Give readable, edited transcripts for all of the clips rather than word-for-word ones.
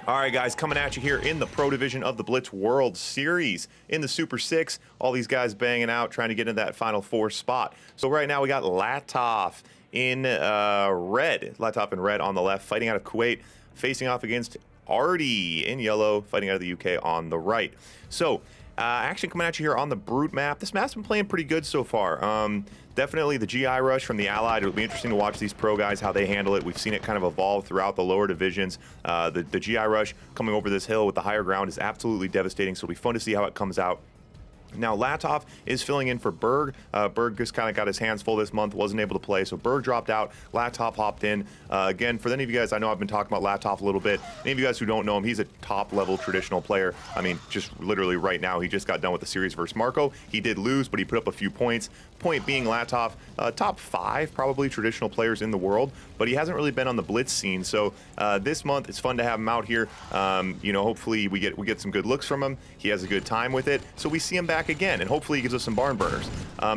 All right, guys, coming at you here in the Pro Division of the Blitz World Series in the Super 6. All these guys banging out, trying to get into that Final Four spot. So right now we got Latof in red. Latof in red on the left, fighting out of Kuwait, facing off against Ardee in yellow, fighting out of the UK on the right. So action coming at you here on the Brute map. This map's been playing pretty good so far. Definitely the GI rush from the Allied. It'll be interesting to watch these pro guys, how they handle it. We've seen it kind of evolve throughout the lower divisions. The GI rush coming over this hill with the higher ground is absolutely devastating, so it'll be fun to see how it comes out. Now, Latof is filling in for Berg. Berg just kind of got his hands full this month, wasn't able to play, so Berg dropped out. Latof hopped in. Again, for any of you guys, I know I've been talking about Latof a little bit. Any of you guys who don't know him, he's a top-level traditional player. I mean, just literally right now, he just got done with the series versus Marco. He did lose, but he put up a few points. Point being, Latof, top 5 probably traditional players in the world, but he hasn't really been on the Blitz scene. So this month, it's fun to have him out here. You know, hopefully we get some good looks from him. He has a good time with it, so we see him back again, and hopefully he gives us some barn burners.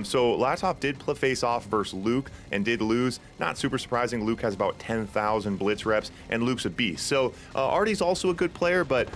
So Latof did face off versus Luke and did lose. Not super surprising. Luke has about 10,000 Blitz reps, and Luke's a beast. So Ardee's also a good player, but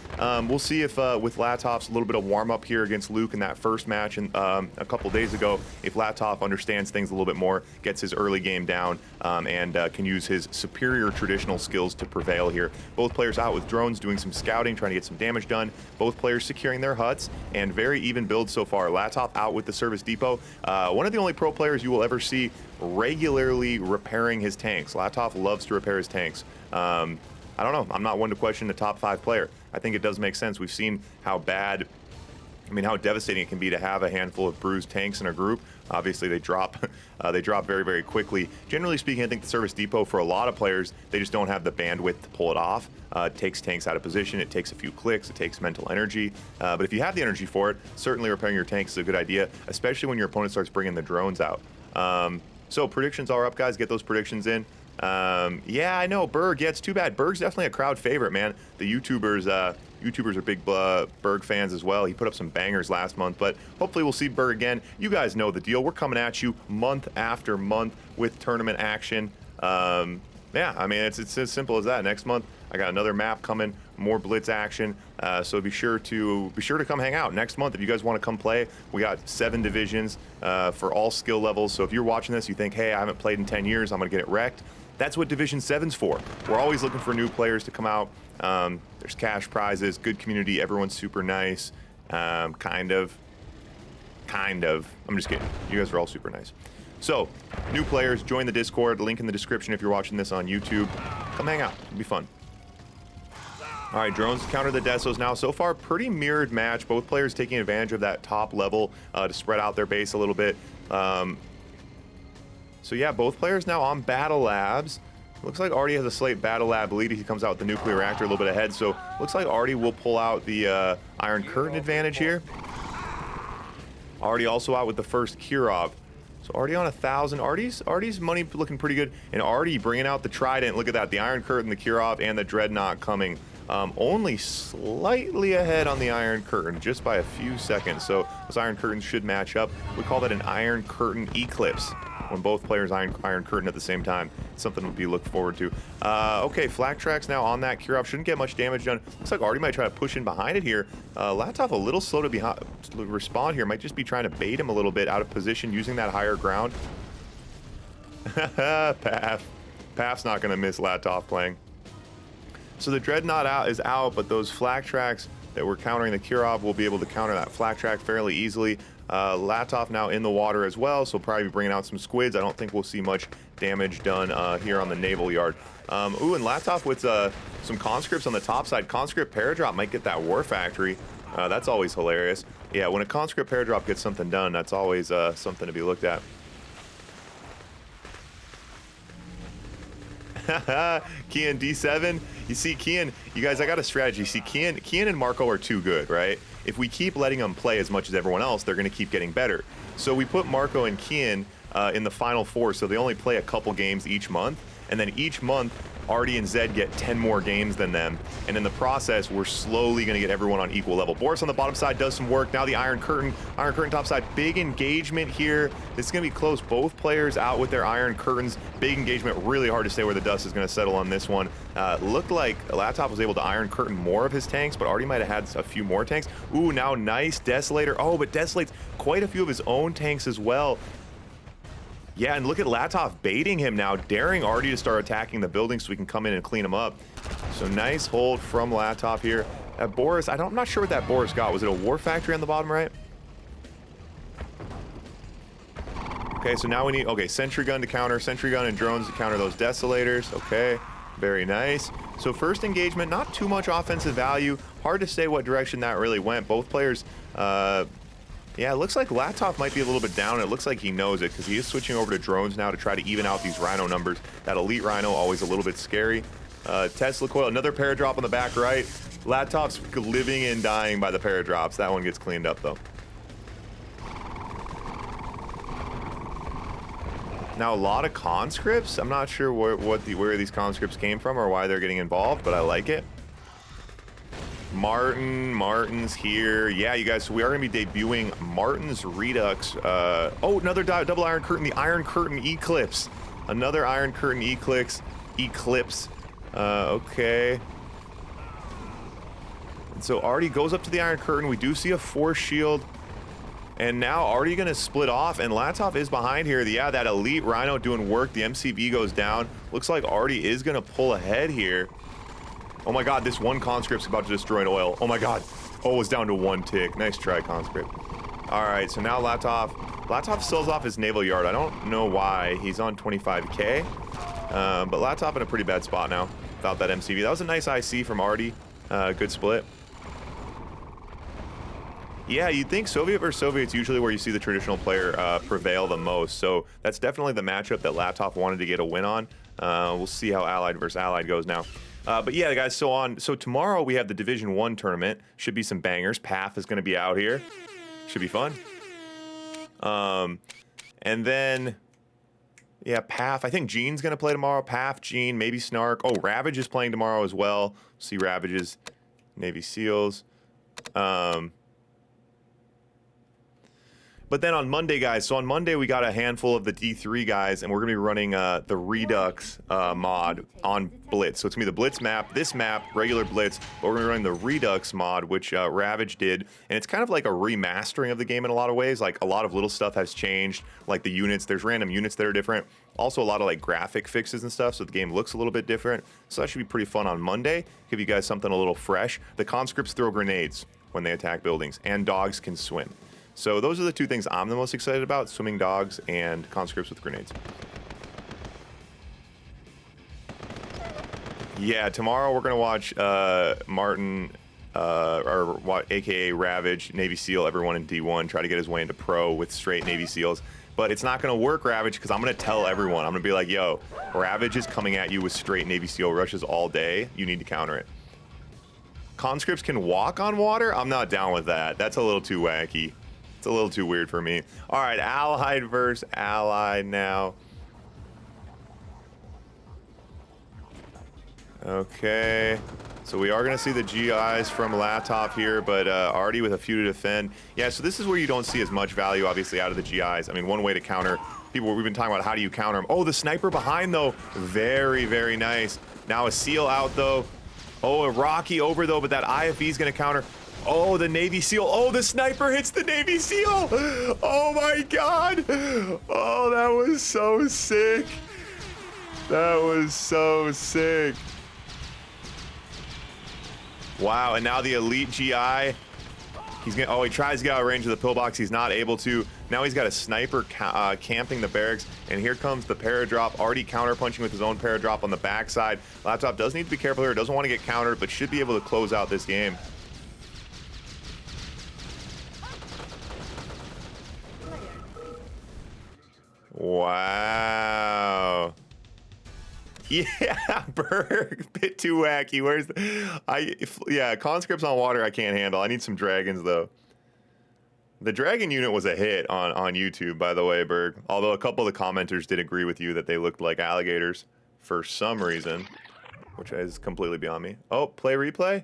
we'll see if with Latof's a little bit of warm up here against Luke in that first match and a couple days ago, if Latof understands things a little bit more, gets his early game down, and can use his superior traditional skills to prevail here. Both players out with drones doing some scouting, trying to get some damage done. Both players securing their huts, and very even build so far. Latof out with the service depot. One of the only pro players you will ever see regularly repairing his tanks. Latof loves to repair his tanks. I don't know. I'm not one to question the top 5 player. I think it does make sense. We've seen how bad, I mean, how devastating it can be to have a handful of bruised tanks in a group. Obviously, they drop very, very quickly. Generally speaking, I think the service depot for a lot of players, they just don't have the bandwidth to pull it off. It takes tanks out of position. It takes a few clicks. It takes mental energy. But if you have the energy for it, certainly repairing your tanks is a good idea, especially when your opponent starts bringing the drones out. So predictions are up, guys. Get those predictions in. Yeah, I know, Berg. Yeah, it's too bad. Berg's definitely a crowd favorite, man. The YouTubers are big Berg fans as well. He put up some bangers last month, but hopefully we'll see Berg again. You guys know the deal. We're coming at you month after month with tournament action. Yeah, I mean, it's as simple as that. Next month, I got another map coming, more Blitz action. So be sure to come hang out next month if you guys want to come play. We got 7 divisions for all skill levels. So if you're watching this, you think, hey, I haven't played in 10 years, I'm gonna get it wrecked. That's what Division 7's for. We're always looking for new players to come out. There's cash prizes, good community, everyone's super nice. Kind of. I'm just kidding. You guys are all super nice. So, new players, join the Discord. Link in the description if you're watching this on YouTube. Come hang out. It'll be fun. All right, drones counter the Desos now. So far, pretty mirrored match. Both players taking advantage of that top level to spread out their base a little bit. So yeah, both players now on Battle Labs. Looks like Ardee has a slight Battle Lab lead. He comes out with the nuclear reactor a little bit ahead. So looks like Ardee will pull out the Iron Curtain advantage here. Ardee also out with the first Kirov. So Ardee on 1,000. Ardee's money looking pretty good. And Ardee bringing out the Trident. Look at that. The Iron Curtain, the Kirov, and the Dreadnought coming. Only slightly ahead on the Iron Curtain, just by a few seconds. So those Iron Curtains should match up. We call that an Iron Curtain Eclipse, when both players Iron Curtain at the same time. Something to be looked forward to. Okay, flak tracks now on that Kirov. Shouldn't get much damage done. Looks like Ardee might try to push in behind it here. Latof a little slow to respond here. Might just be trying to bait him a little bit out of position, using that higher ground. Paf's not going to miss Latof playing. So the Dreadnought is out, but those flak tracks that were countering the Kirov will be able to counter that flak track fairly easily. Latof now in the water as well, so probably be bringing out some squids. I don't think we'll see much damage done here on the naval yard. Ooh, and Latof with some conscripts on the top side. Conscript Paradrop might get that war factory. That's always hilarious. Yeah, when a conscript Paradrop gets something done, that's always something to be looked at. Kian D7. You see, Kian, you guys, I got a strategy. See, Kian and Marco are too good, right? If we keep letting them play as much as everyone else, they're going to keep getting better. So we put Marco and Kian in the Final Four, so they only play a couple games each month. And then each month, Ardee and Zed get 10 more games than them. And in the process, we're slowly going to get everyone on equal level. Boris on the bottom side does some work. Now the Iron Curtain top side. Big engagement here. This is going to be close. Both players out with their Iron Curtains. Big engagement. Really hard to say where the dust is going to settle on this one. Looked like Latof was able to Iron Curtain more of his tanks, but Ardee might have had a few more tanks. Ooh, now nice Desolator. Oh, but Desolate's quite a few of his own tanks as well. Yeah, and look at Latof baiting him now, daring Ardee to start attacking the building so we can come in and clean him up. So nice hold from Latof here. Boris, I'm not sure what that Boris got. Was it a War Factory on the bottom right? Okay, so now we need, okay, Sentry Gun to counter, Sentry Gun and drones to counter those Desolators. Okay, very nice. So first engagement, not too much offensive value. Hard to say what direction that really went. Both players, yeah, it looks like Latof might be a little bit down. It looks like he knows it because he is switching over to drones now to try to even out these Rhino numbers. That Elite Rhino, always a little bit scary. Tesla Coil, another Paradrop on the back right. Latof's living and dying by the Paradrops. That one gets cleaned up though. Now a lot of conscripts. I'm not sure where these conscripts came from or why they're getting involved, but I like it. Martin's here. Yeah, you guys, so we are going to be debuting Martin's Redux. Oh, another double Iron Curtain, the Iron Curtain Eclipse. Another Iron Curtain Eclipse. Okay. And so Ardee goes up to the Iron Curtain. We do see a Force Shield. And now Ardee going to split off, and Latof is behind here. Yeah, that Elite Rhino doing work. The MCV goes down. Looks like Ardee is going to pull ahead here. Oh my god, this one conscript's about to destroy an oil. Oh my god. Oh, it's down to 1 tick. Nice try, conscript. Alright, so now Latof sells off his naval yard. I don't know why. He's on 25k. But Latof in a pretty bad spot now without that MCV. That was a nice IC from Ardee. Good split. Yeah, you'd think Soviet versus Soviet's usually where you see the traditional player prevail the most. So that's definitely the matchup that Latof wanted to get a win on. We'll see how Allied versus Allied goes now. But yeah, guys, so tomorrow we have the Division 1 tournament. Should be some bangers. PAF is going to be out here. Should be fun. And then, yeah, PAF. I think Gene's going to play tomorrow. PAF, Gene, maybe Snark. Oh, Ravage is playing tomorrow as well. See Ravages, Navy SEALs. But then on Monday, guys, so on Monday we got a handful of the D3 guys, and we're going to be running the Redux mod on Blitz. So it's going to be the Blitz map, this map, regular Blitz, but we're going to be running the Redux mod, which Ravage did. And it's kind of like a remastering of the game in a lot of ways. Like, a lot of little stuff has changed, like the units. There's random units that are different. Also, a lot of like graphic fixes and stuff, so the game looks a little bit different. So that should be pretty fun on Monday. Give you guys something a little fresh. The conscripts throw grenades when they attack buildings, and dogs can swim. So those are the two things I'm the most excited about: swimming dogs and conscripts with grenades. Yeah, tomorrow we're gonna watch Martin, aka Ravage, Navy SEAL, everyone in D1 try to get his way into pro with straight Navy SEALs. But it's not gonna work, Ravage, because I'm gonna tell everyone. I'm gonna be like, yo, Ravage is coming at you with straight Navy SEAL rushes all day. You need to counter it. Conscripts can walk on water? I'm not down with that. That's a little too wacky. It's a little too weird for me. All right, Allied versus Allied now. Okay, so we are going to see the GIs from Latof here, but Ardee with a few to defend. Yeah, so this is where you don't see as much value, obviously, out of the GIs. I mean, one way to counter people, we've been talking about how do you counter them. Oh, the sniper behind, though. Very, very nice. Now a SEAL out, though. Oh, a Rocky over, though, but that IFE is going to counter. Oh, the Navy SEAL. Oh, the sniper hits the Navy SEAL. Oh, my God. Oh, that was so sick. That was so sick. Wow, and now the elite GI. He's gonna, oh, he tries to get out of range of the pillbox. He's not able to. Now he's got a sniper camping the barracks, and here comes the paradrop. Ardee counter-punching with his own paradrop on the backside. Latof does need to be careful here. Doesn't want to get countered, but should be able to close out this game. Wow. Yeah, Berg, bit too wacky. Where's the, yeah, conscripts on water I can't handle. I need some dragons though. The dragon unit was a hit on YouTube, by the way, Berg. Although a couple of the commenters did agree with you that they looked like alligators for some reason. which is completely beyond me. Oh, play replay?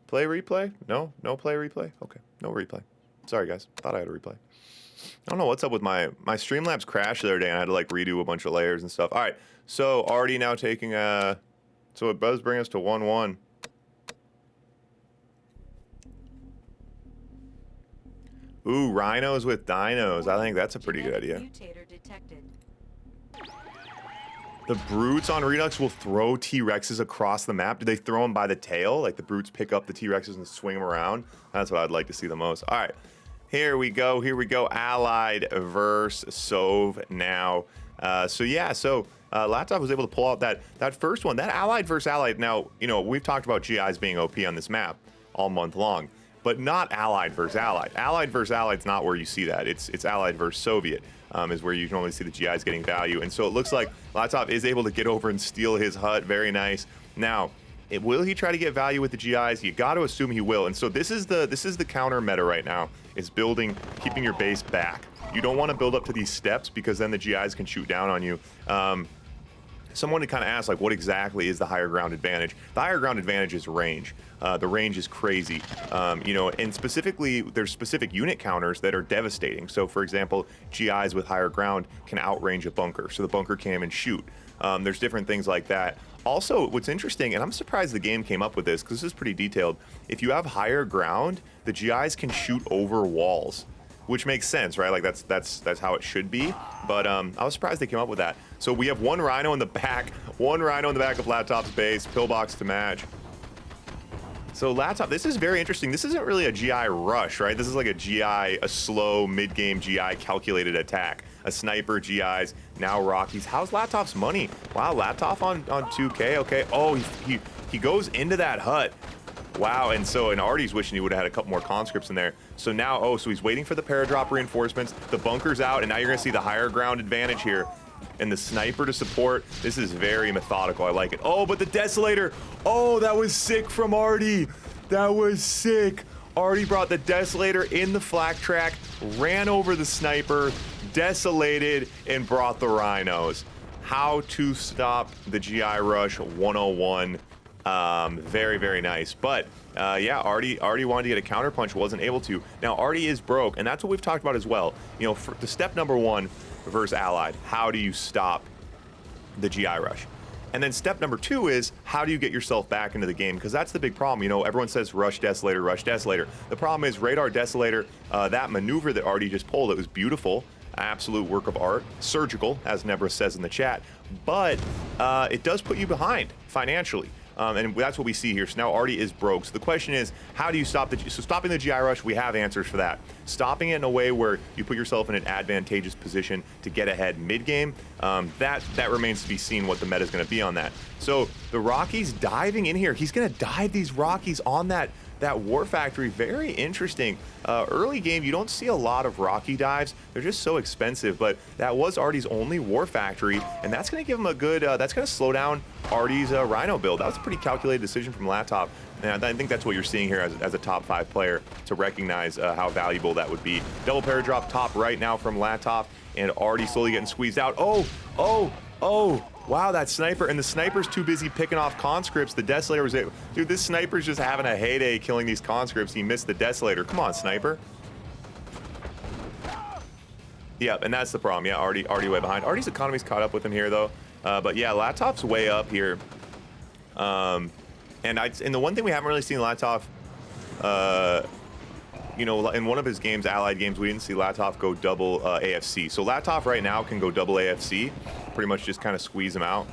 Play replay? No? No play replay? Okay, no replay. Sorry, guys. Thought I had a replay. I don't know what's up with my Streamlabs crashed the other day, and I had to like redo a bunch of layers and stuff. All right, so Ardee now taking so it does bring us to 1-1. Ooh, rhinos with dinos. I think that's a pretty good idea. The brutes on Redux will throw T-Rexes across the map. Do they throw them by the tail? Like the brutes pick up the T-Rexes and swing them around? That's what I'd like to see the most. All right, here we go. Here we go. Allied versus Sov now. Latof was able to pull out that first one. That Allied versus Allied. Now, you know, we've talked about GIs being OP on this map all month long, but not Allied versus Allied. Allied versus Allied is not where you see that. It's Allied versus Soviet. Is where you can only see the GIs getting value. And so it looks like Latof is able to get over and steal his hut. Very nice. Now, will he try to get value with the GIs? You got to assume he will. And so this is the counter meta right now, is keeping your base back. You don't want to build up to these steps because then the GIs can shoot down on you. Someone to kind of ask, like, what exactly is the higher ground advantage? The higher ground advantage is range. The range is crazy, you know, and specifically, there's specific unit counters that are devastating. So, for example, GIs with higher ground can outrange a bunker, so the bunker can't even shoot. There's different things like that. Also, what's interesting, and I'm surprised the game came up with this, because this is pretty detailed, if you have higher ground, the GIs can shoot over walls, which makes sense, right? Like that's how it should be. But I was surprised they came up with that. So we have one rhino in the back of Latof's base, pillbox to match. So Latof, this is very interesting. This isn't really a GI rush, right? This is like a slow mid-game GI calculated attack. A sniper, GIs, now Rockies. How's Latof's money? Wow, Latof on 2K, okay. Oh, he goes into that hut. Wow, and Ardee's wishing he would have had a couple more conscripts in there. So now, so he's waiting for the paradrop reinforcements. The bunker's out, and now you're gonna see the higher ground advantage here. And the sniper to support. This is very methodical, I like it. Oh, but the Desolator. Oh, that was sick from Ardee. That was sick. Ardee brought the Desolator in the flak track, ran over the sniper, desolated, and brought the rhinos. How to stop the GI rush 101. Very, very nice. But yeah, Ardee wanted to get a counterpunch, wasn't able to. Now Ardee is broke, and that's what we've talked about as well. You know, for the step number one versus Allied, how do you stop the GI rush? And then step number two is, how do you get yourself back into the game? Because that's the big problem. You know, everyone says rush Desolator, rush Desolator. The problem is radar Desolator, that maneuver that Ardee just pulled, it was beautiful. Absolute work of art. Surgical, as Nebra says in the chat. But it does put you behind financially. And that's what we see here. So now Ardee is broke. So the question is, how do you stop stopping the GI rush, we have answers for that. Stopping it in a way where you put yourself in an advantageous position to get ahead mid-game, that remains to be seen what the meta is going to be on that. So the Rockies diving in here. He's going to dive these Rockies on that War Factory. Very interesting. Early game, you don't see a lot of Rocky dives. They're just so expensive, but that was Ardee's only War Factory, and that's going to give him a good, that's going to slow down Ardee's Rhino build. That was a pretty calculated decision from Latof, and I think that's what you're seeing here as a top 5 player, to recognize how valuable that would be. Double paradrop top right now from Latof, and Ardee slowly getting squeezed out. Oh! Wow, that sniper, and the sniper's too busy picking off conscripts. The Desolator was able, dude, this sniper's just having a heyday killing these conscripts. He missed the Desolator. Come on, sniper. Yep, and that's the problem. Yeah, Ardee way behind. Ardee's economy's caught up with him here, though. But yeah, Latof's way up here. And the one thing we haven't really seen Latof, you know, in one of his games, Allied games, we didn't see Latof go double AFC. So Latof right now can go double AFC. Pretty much just kind of squeeze him out.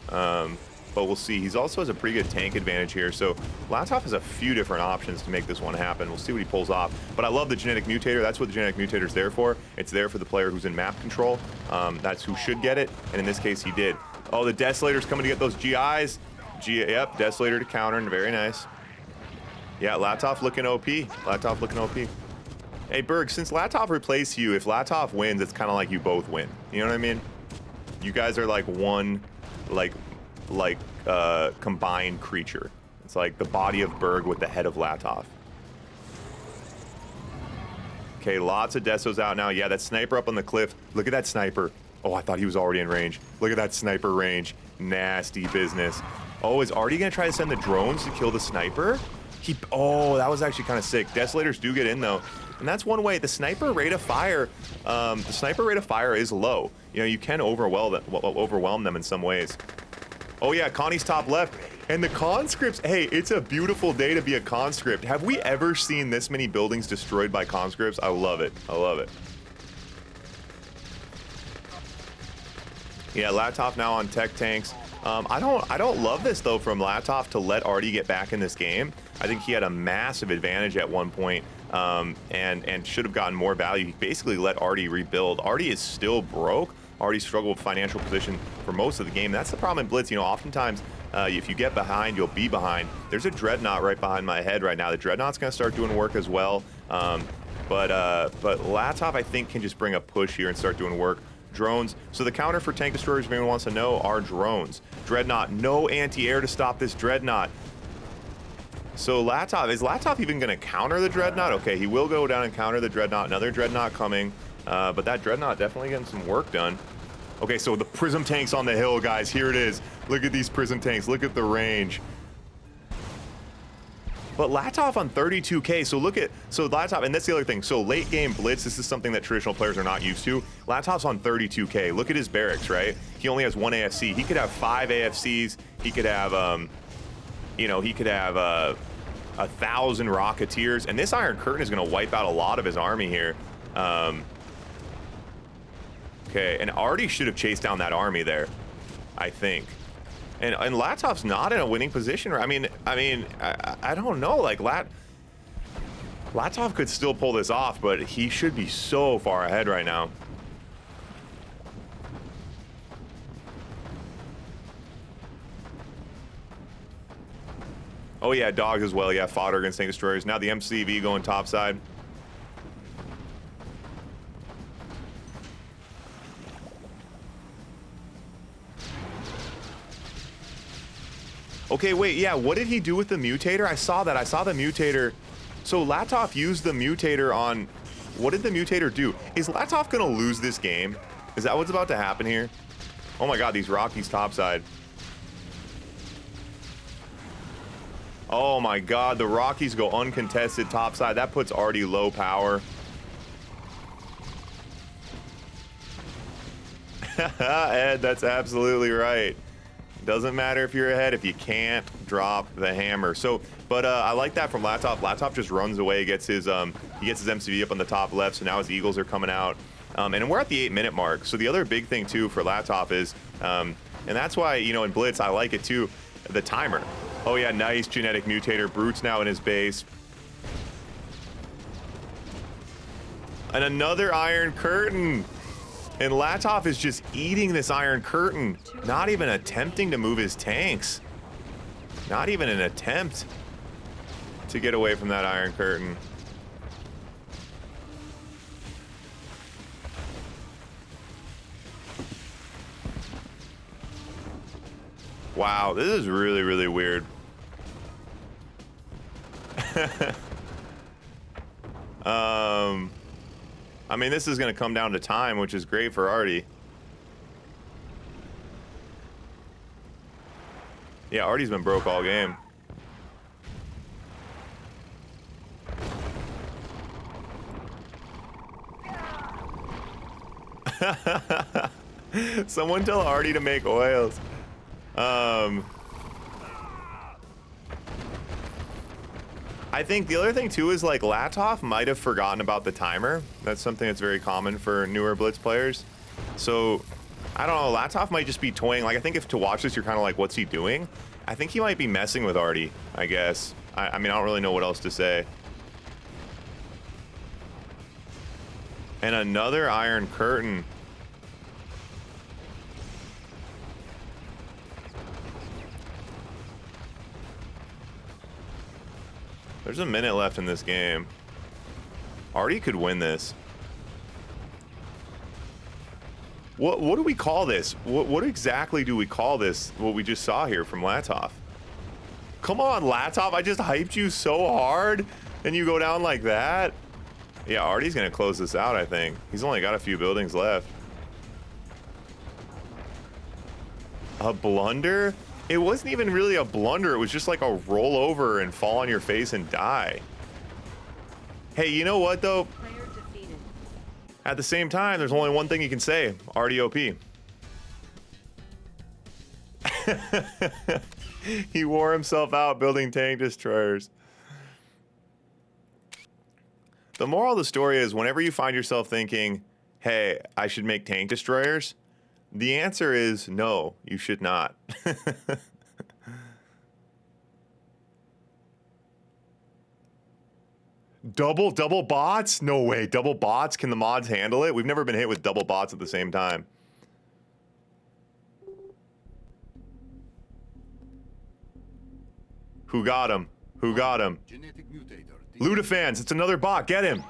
But we'll see. He's also has a pretty good tank advantage here. So Latof has a few different options to make this one happen. We'll see what he pulls off. But I love the genetic mutator. That's what the genetic mutator is there for. It's there for the player who's in map control. That's who should get it. And in this case, he did. Oh, the Desolator's coming to get those GIs. Yep, Desolator to counter. And very nice. Yeah, Latof looking OP. Latof looking OP. Hey, Berg, since Latof replaced you, if Latof wins, it's kind of like you both win. You know what I mean? You guys are like one, combined creature. It's like the body of Berg with the head of Latof. Okay, lots of Desos out now. Yeah, that sniper up on the cliff. Look at that sniper. Oh, I thought he was already in range. Look at that sniper range. Nasty business. Oh, is Ardee gonna try to send the drones to kill the sniper? Oh, that was actually kind of sick. Desolators do get in though. And that's one way. The sniper rate of fire is low. You know, you can overwhelm them in some ways. Oh yeah, Connie's top left. And the conscripts, hey, it's a beautiful day to be a conscript. Have we ever seen this many buildings destroyed by conscripts? I love it. I love it. Yeah, Latof now on tech tanks. I don't love this though from Latof to let Ardee get back in this game. I think he had a massive advantage at one point, and should have gotten more value. He basically let Ardee rebuild. Ardee is still broke. Ardee struggled with financial position for most of the game. That's the problem in Blitz. You know, oftentimes if you get behind, you'll be behind. There's a Dreadnought right behind my head right now. The Dreadnought's gonna start doing work as well. But Latof, I think, can just bring a push here and start doing work. Drones. So the counter for tank destroyers, if anyone wants to know, are drones. Dreadnought, no anti-air to stop this Dreadnought. So Latof, is Latof even going to counter the Dreadnought? Okay, he will go down and counter the Dreadnought. Another Dreadnought coming, but that Dreadnought definitely getting some work done. Okay, so the Prism tanks on the hill, guys. Here it is. Look at these Prism tanks. Look at the range. But Latof on 32K, so Latof, and that's the other thing. So late game Blitz, this is something that traditional players are not used to. Latof's on 32K. Look at his barracks, right? He only has one AFC. He could have 5 AFCs. He could have, you know, he could have 1,000 Rocketeers. And this Iron Curtain is going to wipe out a lot of his army here. Okay, and Ardee should have chased down that army there, I think. And Latof's not in a winning position. I mean, I don't know. Like Latof could still pull this off, but he should be so far ahead right now. Oh yeah, dogs as well. Yeah, fodder against tank destroyers. Now the MCV going topside. Okay, wait, yeah, what did he do with the mutator? I saw that. I saw the mutator. So Latof used the mutator on... What did the mutator do? Is Latof gonna lose this game? Is that what's about to happen here? Oh my god, these Rockies topside. Oh my god, the Rockies go uncontested topside. That puts Ardee low power. Ed, that's absolutely right. Doesn't matter if you're ahead if you can't drop the hammer. So, but I like that from Latof. Latof just runs away, gets his he gets his MCV up on the top left. So now his Eagles are coming out, and we're at the 8-minute mark. So the other big thing too for Latof is, and that's why, you know, in Blitz I like it too, the timer. Oh yeah, nice genetic mutator. Brute's now in his base, and another Iron Curtain. And Latof is just eating this Iron Curtain, not even attempting to move his tanks. Not even an attempt to get away from that Iron Curtain. Wow, this is really, really weird. I mean, this is going to come down to time, which is great for Ardee. Yeah, Ardee's been broke all game. Someone tell Ardee to make oils. I think the other thing too is like Latof might have forgotten about the timer. That's something that's very common for newer Blitz players. So I don't know, Latof might just be toying. Like I think if to watch this you're kind of like, what's he doing? I think he might be messing with Ardee, I guess. I mean, I don't really know what else to say. And another Iron Curtain. There's a minute left in this game. Ardee could win this. What do we call this? What exactly do we call this? What we just saw here from Latof? Come on, Latof! I just hyped you so hard, and you go down like that. Yeah, Ardee's gonna close this out. I think he's only got a few buildings left. A blunder? It wasn't even really a blunder. It was just like a roll over and fall on your face and die. Hey, you know what though? Player defeated. At the same time, there's only one thing you can say. RDOP. He wore himself out building tank destroyers. The moral of the story is whenever you find yourself thinking, hey, I should make tank destroyers, the answer is no, you should not. Double bots? No way. Double bots? Can the mods handle it? We've never been hit with double bots at the same time. Who got him? Who got him? Ludafans, it's another bot. Get him.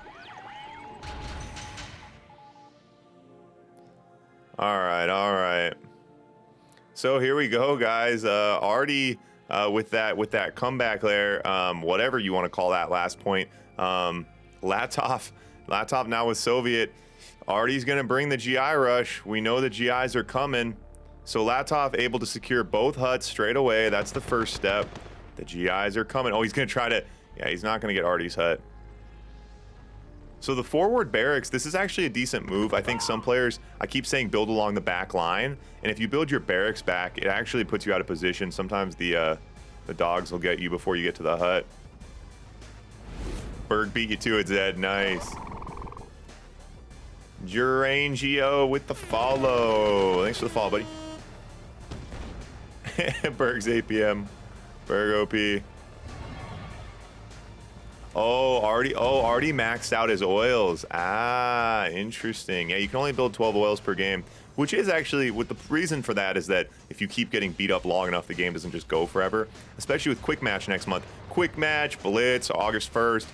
All right. So here we go, guys. Ardee with that comeback there, whatever you want to call that last point. Latof now with Soviet. Ardee's gonna bring the GI rush. We know the GIs are coming. So Latof able to secure both huts straight away. That's the first step. The GIs are coming. Oh, he's gonna try to, yeah, he's not gonna get Ardee's hut. So the forward barracks, this is actually a decent move. I think some players, I keep saying build along the back line, and if you build your barracks back, it actually puts you out of position. Sometimes the dogs will get you before you get to the hut. Berg beat you to its head, nice. Durangio with the follow. Thanks for the follow, buddy. Berg's APM. Berg OP. Oh, Ardee maxed out his oils. Ah, interesting. Yeah, you can only build 12 oils per game, which is actually, what the reason for that is that if you keep getting beat up long enough, the game doesn't just go forever, especially with Quick Match next month. Quick Match, Blitz, August 1st.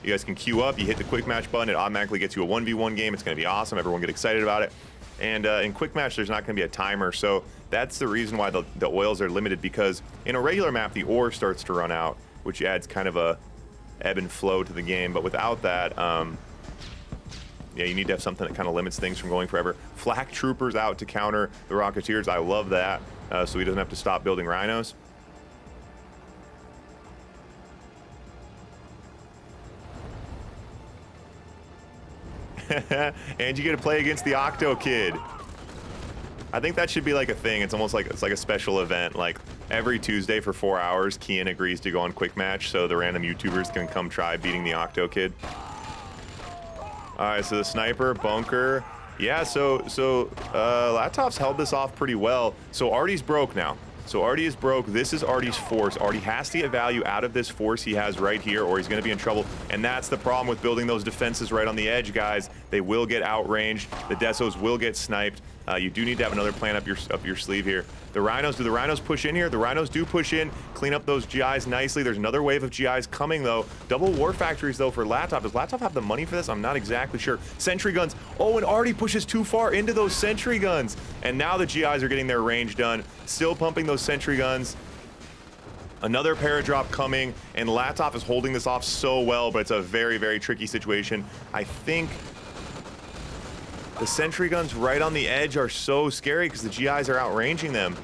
You guys can queue up, you hit the Quick Match button, it automatically gets you a 1v1 game. It's going to be awesome. Everyone get excited about it. And in Quick Match, there's not going to be a timer, so that's the reason why the oils are limited, because in a regular map, the ore starts to run out, which adds kind of a ebb and flow to the game. But without that, yeah, you need to have something that kind of limits things from going forever. Flak troopers out to counter the Rocketeers. I love that, so he doesn't have to stop building rhinos. And you get to play against the Octo Kid. I think that should be like a thing. It's almost like it's like a special event. Like every Tuesday for 4 hours, Kian agrees to go on Quick Match so the random YouTubers can come try beating the Octo Kid. All right, so the sniper, bunker. Yeah, so Latof's held this off pretty well. So Ardee's broke now. So Ardee is broke. This is Ardee's force. Ardee has to get value out of this force he has right here, or he's going to be in trouble. And that's the problem with building those defenses right on the edge, guys. They will get outranged. The Desos will get sniped. You do need to have another plan up your sleeve here. The Rhinos, do the Rhinos push in here? The Rhinos do push in, clean up those GIs nicely. There's another wave of GIs coming, though. Double war factories, though, for Latof. Does Latof have the money for this? I'm not exactly sure. Sentry guns. Oh, and Ardee pushes too far into those sentry guns. And now the GIs are getting their range done. Still pumping those sentry guns. Another paradrop coming, and Latof is holding this off so well, but it's a very, very tricky situation. I think the sentry guns right on the edge are so scary because the GIs are outranging them.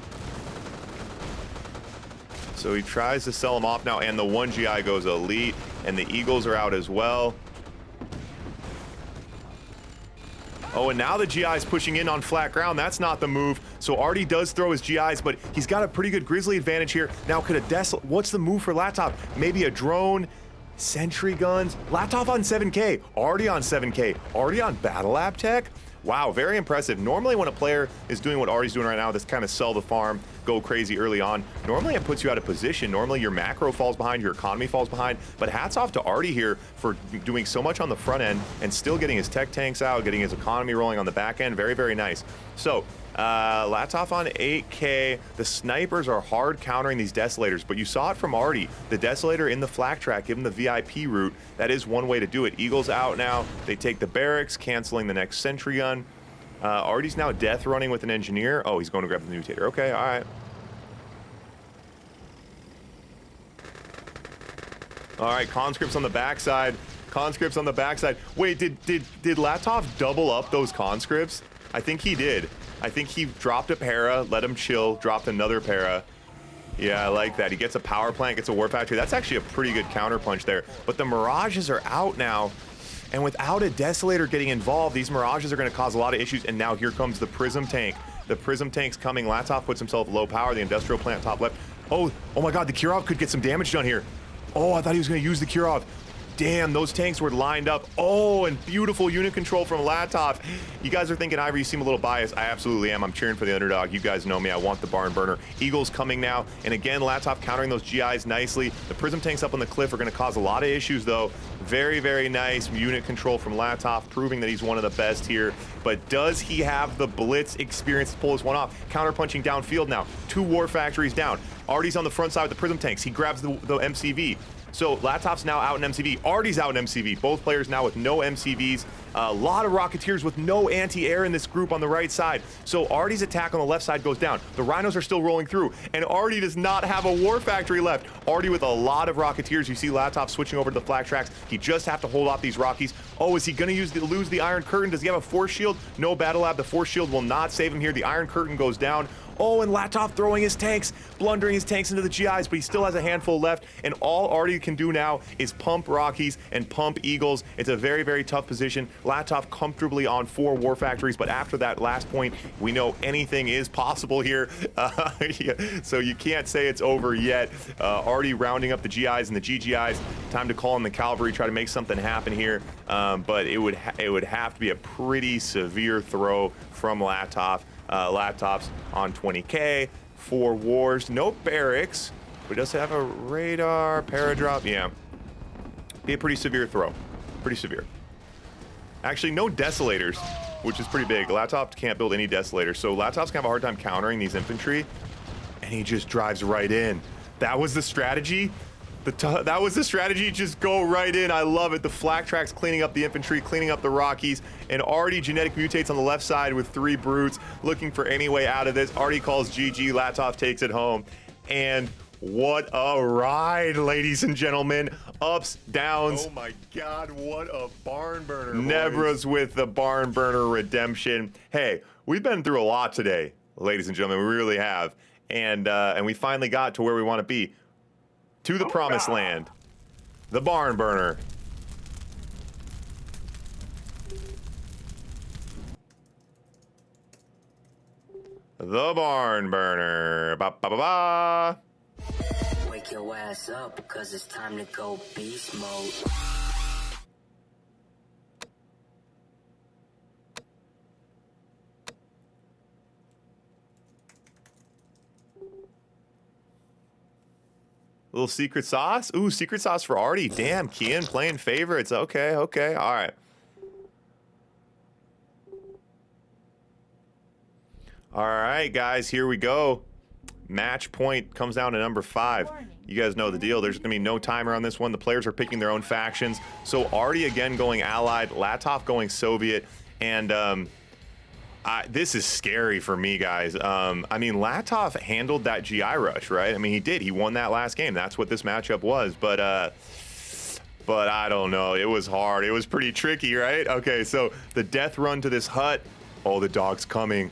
So he tries to sell them off now, and the one GI goes elite, and the Eagles are out as well. Oh, and now the GI's pushing in on flat ground. That's not the move. So Ardee does throw his GIs, but he's got a pretty good Grizzly advantage here. Now, could a Desolate... What's the move for Latof? Maybe a drone? Sentry guns? Latof on 7K. Ardee on 7K. Ardee on Battle Lab Tech? Wow, very impressive. Normally when a player is doing what Ardee's doing right now, this kind of sell the farm, go crazy early on, normally it puts you out of position. Normally your macro falls behind, your economy falls behind, but hats off to Ardee here for doing so much on the front end and still getting his tech tanks out, getting his economy rolling on the back end. Very, very nice. So, Latof on 8K. The snipers are hard countering these Desolators, but you saw it from Ardee. The Desolator in the flak track, give him the VIP route. That is one way to do it. Eagles out now. They take the barracks, canceling the next sentry gun. Ardee's now death running with an engineer. Oh, he's going to grab the mutator. Okay, all right. All right, conscripts on the backside. Conscripts on the backside. Wait, did Latof double up those conscripts? I think he did. I think he dropped a para, let him chill, dropped another para. Yeah, I like that. He gets a power plant, gets a war factory. That's actually a pretty good counterpunch there. But the Mirages are out now. And without a Desolator getting involved, these Mirages are going to cause a lot of issues. And now here comes the Prism tank. The Prism tank's coming. Latov puts himself low power. The Industrial Plant top left. Oh my God, the Kirov could get some damage done here. Oh, I thought he was going to use the Kirov. Damn, those tanks were lined up. Oh, and beautiful unit control from Latof. You guys are thinking, Ivory, you seem a little biased. I absolutely am. I'm cheering for the underdog. You guys know me. I want the barn burner. Eagles coming now. And again, Latof countering those GIs nicely. The Prism tanks up on the cliff are going to cause a lot of issues, though. Very, very nice unit control from Latof, proving that he's one of the best here. But does he have the Blitz experience to pull this one off? Counterpunching downfield now. 2 war factories down. Ardee's on the front side with the Prism tanks. He grabs the MCV. So Latov's now out in MCV. Ardee's out in MCV. Both players now with no MCVs. A lot of Rocketeers with no anti-air in this group on the right side. So Ardee's attack on the left side goes down. The Rhinos are still rolling through. And Ardee does not have a War Factory left. Ardee with a lot of Rocketeers. You see Latov switching over to the flak tracks. He just have to hold off these Rockies. Oh, is he going to lose the Iron Curtain? Does he have a Force Shield? No, Battle Lab. The Force Shield will not save him here. The Iron Curtain goes down. Oh, and Latov throwing his tanks, blundering his tanks into the GIs, but he still has a handful left. And all Ardee can do now is pump Rockies and pump Eagles. It's a very, very tough position. Latov comfortably on 4 War Factories, but after that last point, we know anything is possible here. Yeah, so you can't say it's over yet. Ardee rounding up the GIs and the GGIs. Time to call in the cavalry, try to make something happen here. But it would have to be a pretty severe throw from Latov. Latov's on 20K, 4 wars, no barracks, but does have a radar, paradrop, yeah. Be a pretty severe throw, pretty severe. Actually, no Desolators, which is pretty big. Latov can't build any Desolators, so Latov's gonna have a hard time countering these infantry, and he just drives right in. That was the strategy. That was the strategy, just go right in. I love it. The flak tracks cleaning up the infantry, cleaning up the Rockies, and Ardee genetic mutates on the left side with 3 brutes, looking for any way out of this. Ardee calls GG, Latov takes it home, and what a ride, ladies and gentlemen. Ups, downs. Oh my God, what a barn burner. Nebra's with the barn burner redemption. Hey, we've been through a lot today, ladies and gentlemen, we really have, and we finally got to where we want to be. To the promised land, the barn burner. The barn burner. Ba ba ba ba. Wake your ass up because it's time to go beast mode. Little secret sauce? Ooh, secret sauce for Ardee. Damn, Kian playing favorites. Okay, okay, all right. All right, guys, here we go. Match point comes down to number 5. You guys know the deal. There's going to be no timer on this one. The players are picking their own factions. So Ardee again going Allied, Latov going Soviet, and this is scary for me, guys. I mean, Latov handled that GI rush, right? I mean, he did. He won that last game. That's what this matchup was. But I don't know. It was hard. It was pretty tricky, right? Okay, so the death run to this hut. Oh, the dog's coming.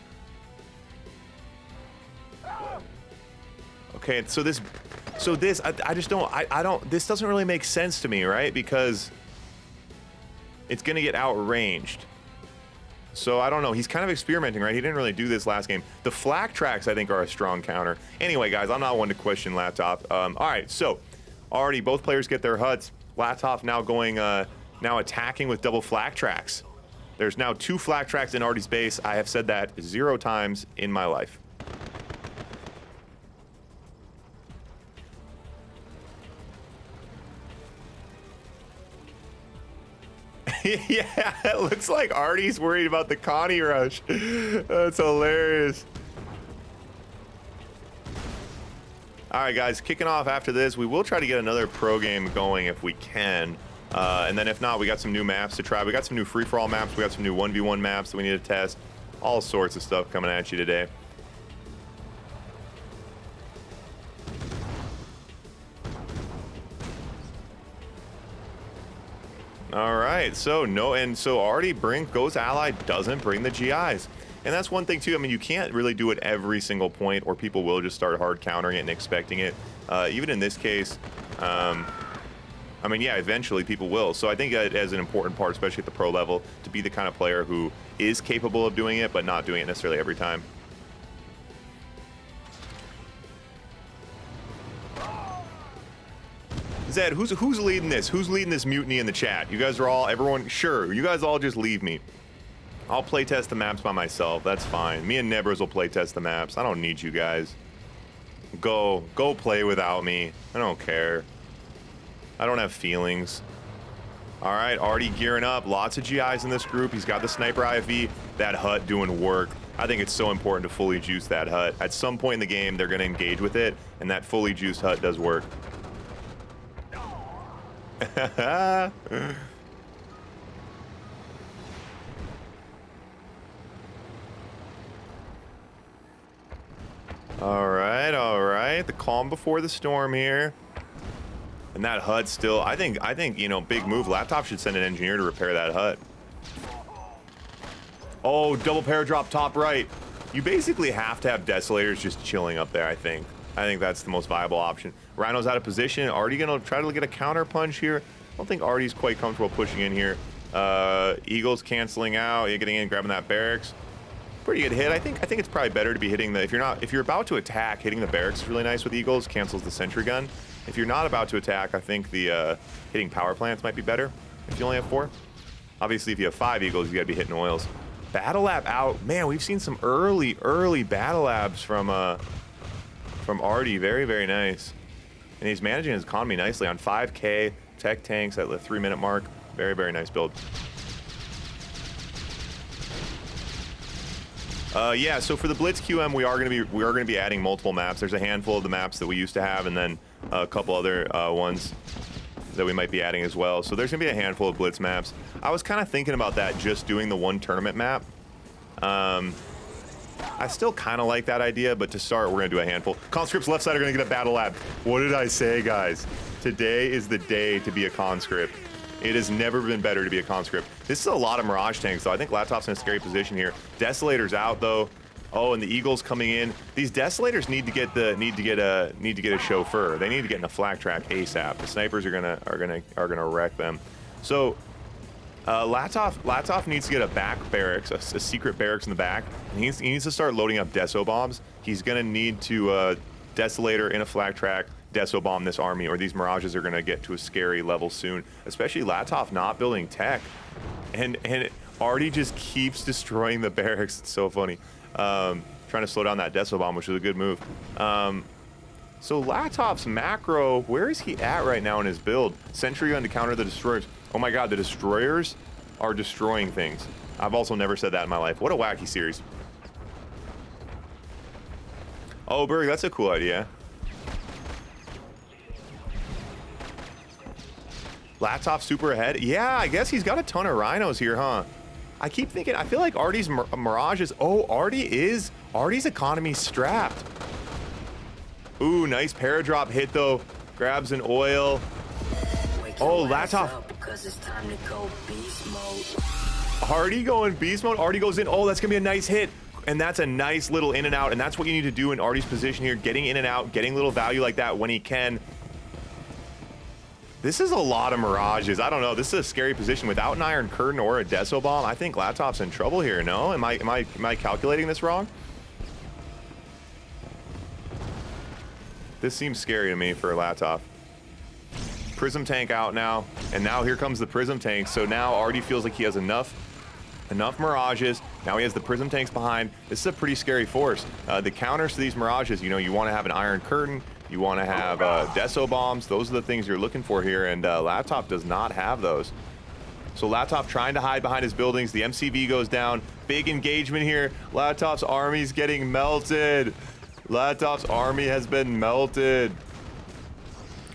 Okay, so this, I just don't, I don't, this doesn't really make sense to me, right? Because it's gonna get outranged. So I don't know, he's kind of experimenting, right? He didn't really do this last game. The flak tracks, I think, are a strong counter. Anyway, guys, I'm not one to question Latov. All right, so already both players get their huts. Latov now going, now attacking with double flak tracks. There's now 2 flak tracks in Ardee's base. I have said that 0 times in my life. Yeah, it looks like Ardee's worried about the Connie rush. That's hilarious. All right, guys, kicking off after this. We will try to get another pro game going if we can. And then if not, we got some new maps to try. We got some new free-for-all maps. We got some new 1v1 maps that we need to test. All sorts of stuff coming at you today. All right, so no, and so Ardee goes ally, doesn't bring the GIs. And that's one thing too, I mean, you can't really do it every single point or people will just start hard countering it and expecting it. Even in this case, I mean, yeah, eventually people will. So I think that as an important part, especially at the pro level, to be the kind of player who is capable of doing it, but not doing it necessarily every time. Zed, who's leading this? Who's leading this mutiny in the chat? You guys are all, everyone, sure. You guys all just leave me. I'll playtest the maps by myself. That's fine. Me and Nebras will playtest the maps. I don't need you guys. Go play without me. I don't care. I don't have feelings. All right, Ardee gearing up. Lots of GIs in this group. He's got the sniper IFV. That hut doing work. I think it's so important to fully juice that hut. At some point in the game, they're going to engage with it, and that fully juiced hut does work. All right. The calm before the storm here. And that hut still, I think, you know, big move. Latof should send an engineer to repair that hut. Oh, double paradrop top right. You basically have to have Desolators just chilling up there, I think. I think that's the most viable option. Rhino's out of position. Ardee gonna try to get a counter punch here. I don't think Ardee's quite comfortable pushing in here. Eagle's canceling out. You're getting in, grabbing that barracks. Pretty good hit. I think it's probably better to be hitting the, if you're about to attack, hitting the barracks is really nice with Eagles, cancels the sentry gun. If you're not about to attack, I think the hitting power plants might be better if you only have 4. Obviously, if you have 5 Eagles, you gotta be hitting oils. Battle lab out. Man, we've seen some early battle labs from Ardee. Very, very nice. And he's managing his economy nicely on 5K tech tanks at the 3-minute mark. Very, very nice build. Yeah, so for the Blitz QM, we are gonna be adding multiple maps. There's a handful of the maps that we used to have, and then a couple other ones that we might be adding as well. So there's gonna be a handful of Blitz maps. I was kind of thinking about that, just doing the one tournament map. I still kind of like that idea, but to start, we're gonna do a handful. Conscripts left side are gonna get a battle lab. What did I say, guys? Today is the day to be a conscript. It has never been better to be a conscript. This is a lot of Mirage tanks, though. I think Latof's in a scary position here. Desolator's out, though. Oh, and the Eagle's coming in. These Desolators need to get a chauffeur. They need to get in a flak track ASAP. The snipers are gonna wreck them. So Latof needs to get a back barracks, a secret barracks in the back. And he needs to start loading up Deso bombs. He's gonna need to Desolator in a flak track, Deso bomb this army, or these Mirages are gonna get to a scary level soon. Especially Latof not building tech, and Ardee just keeps destroying the barracks. It's so funny. Trying to slow down that Deso bomb, which is a good move. So Latof's macro, where is he at right now in his build? Sentry gun to counter the destroyers. Oh my god, the destroyers are destroying things. I've also never said that in my life. What a wacky series. Oh, Berg, that's a cool idea. Latof super ahead. Yeah, I guess he's got a ton of rhinos here, huh? I keep thinking, I feel like Ardee's Mirage is, oh, Ardee's economy strapped. Ooh, nice paradrop hit though. Grabs an oil. Oh, Latof. Ardee going beast mode. Ardee goes in. Oh, that's gonna be a nice hit. And that's a nice little in and out. And that's what you need to do in Ardee's position here. Getting in and out, getting little value like that when he can. This is a lot of Mirages. I don't know. This is a scary position. Without an Iron Curtain or a Deso Bomb, I think Latof's in trouble here, no? Am I calculating this wrong? This seems scary to me for Latof. Prism tank out now, and now here comes the Prism tank. So now Ardee feels like he has enough Mirages. Now he has the Prism tanks behind. This is a pretty scary force. The counters to these Mirages, you know, you want to have an Iron Curtain, you want to have Deso Bombs. Those are the things you're looking for here, and Latof does not have those. So Latof trying to hide behind his buildings. The MCV goes down. Big engagement here. Latof's army's getting melted. Latof's army has been melted.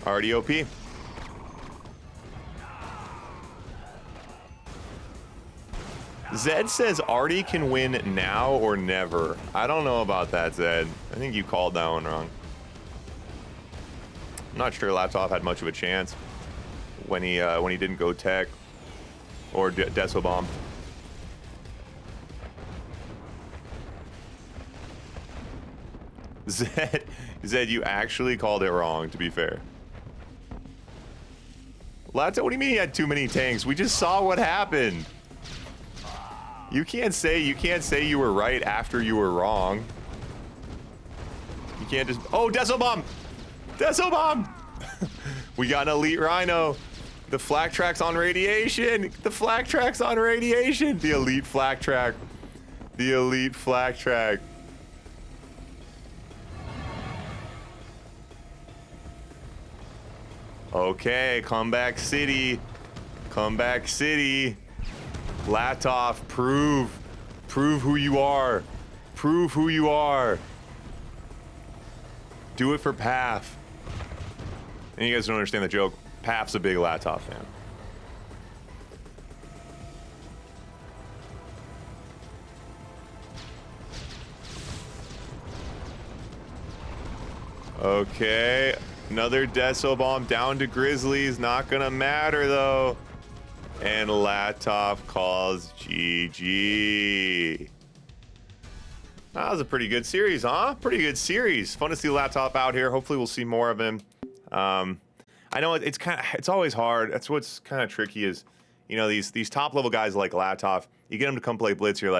RDOP. Zed says Ardee can win now or never. I don't know about that, Zed. I think you called that one wrong. I'm not sure Latof had much of a chance when he didn't go tech. Or Deso Bomb. Zed, you actually called it wrong, to be fair. Lato, what do you mean he had too many tanks? We just saw what happened. You can't say you were right after you were wrong. You can't just... Oh, Deso Bomb! Deso Bomb! We got an elite Rhino. The flak track's on radiation. The flak track's on radiation. The elite flak track. The elite flak track. Okay, comeback city. Comeback city. Latof, prove who you are. Prove who you are. Do it for Path. And you guys don't understand the joke. Path's a big Latof fan. Okay, another Deso Bomb down to Grizzlies. Not gonna matter though. And Latof calls GG. That was a pretty good series, huh? Pretty good series. Fun to see Latof out here. Hopefully we'll see more of him. I know it's always hard. That's what's kind of tricky is, you know, these top level guys like Latof, you get them to come play Blitz, you're like,